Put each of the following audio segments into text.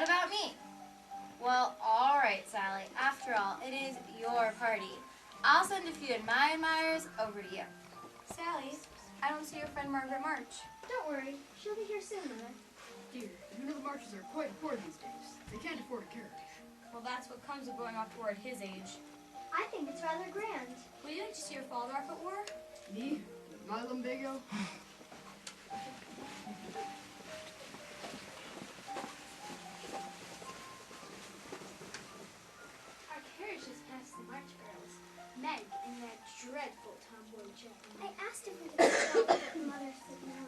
what about me? Well, all right, Sally. After all, it is your party. I'll send a few of my admirers over to you. Sally, I don't see your friend Margaret March. Don't worry, she'll be here soon, Mother. Dear, you know the Marches are quite poor these days. They can't afford a carriage. Well, that's what comes of going off to war at his age. I think it's rather grand. Would you like to see your father off at war? Me? My lumbago? Our carriage just passed the March girls, Meg and that dreadful tomboy Jack. I asked if we could stop, but Mother said no.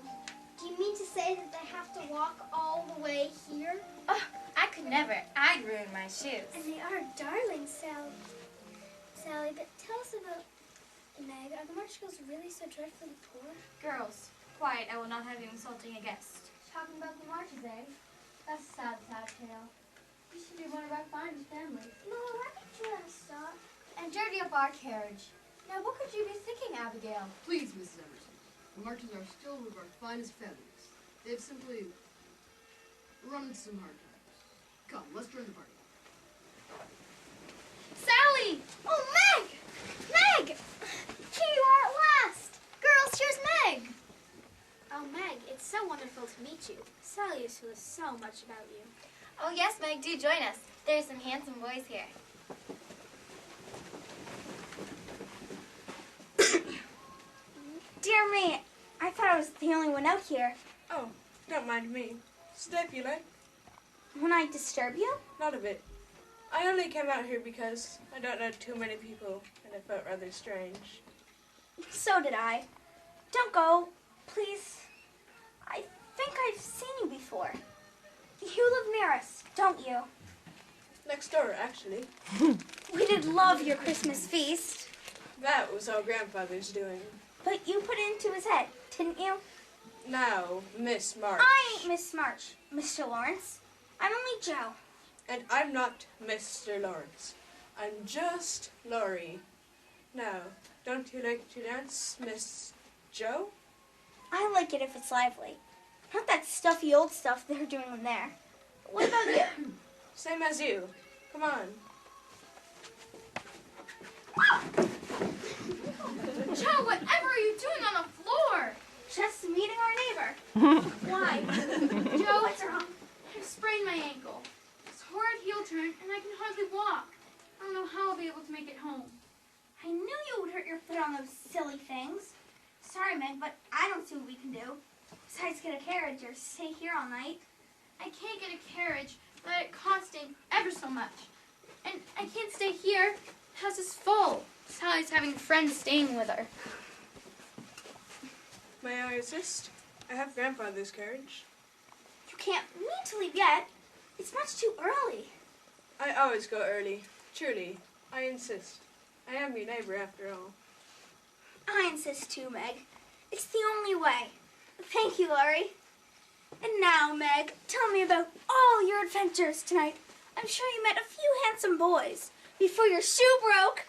Do you mean to say that they have to walk all the way here? Oh, I could never. I'd ruin my shoes. And they are darling, Sally. Sally, but tell us about Meg. Are the March girls really so dreadfully poor? Girls, quiet. I will not have you insulting a guest. Talking about the Marches, eh? That's a sad, sad tale. You should be one of our finest families. No, why don't you let us stop? And dirty up our carriage. Now, what could you be thinking, Abigail? Please, Mrs. Emerson. The Marches are still one of our finest families. They've simply run into some hard times. Come, let's join the party. Sally! Oh, Meg! Meg! Here you are at last! Girls, here's Meg! Oh, Meg, it's so wonderful to meet you. Sally used to know so much about you. Oh, yes, Meg, do join us. There's some handsome boys here. Dear me, I thought I was the only one out here. Oh, don't mind me. Stay if you like. When I disturb you? Not a bit. I only came out here because I don't know too many people, and it felt rather strange. So did I. Don't go, please. I think I've seen you before. You live near us, don't you? Next door, actually. We did love your Christmas feast. That was all Grandfather's doing. But you put it into his head, didn't you? Now, Miss March. I ain't Miss March, Mr. Lawrence. I'm only Joe. And I'm not Mr. Lawrence. I'm just Laurie. Now, don't you like to dance, Miss Joe? I like it if it's lively. Not that stuffy old stuff they're doing in there. What about you? Same as you. Come on. Joe, whatever are you doing on the floor? Just meeting our neighbor. Why? Joe, what's wrong? I sprained my ankle. It's a horrid heel turn, and I can hardly walk. I don't know how I'll be able to make it home. I knew you would hurt your foot on those silly things. Sorry, Meg, but I don't see what we can do. Besides get a carriage or stay here all night. I can't get a carriage without it costing ever so much. And I can't stay here. The house is full. Sally's having friends staying with her. May I assist? I have Grandfather's carriage. You can't mean to leave yet. It's much too early. I always go early. Truly, I insist. I am your neighbor after all. I insist too, Meg. It's the only way. Thank you, Laurie. And now, Meg, tell me about all your adventures tonight. I'm sure you met a few handsome boys before your shoe broke.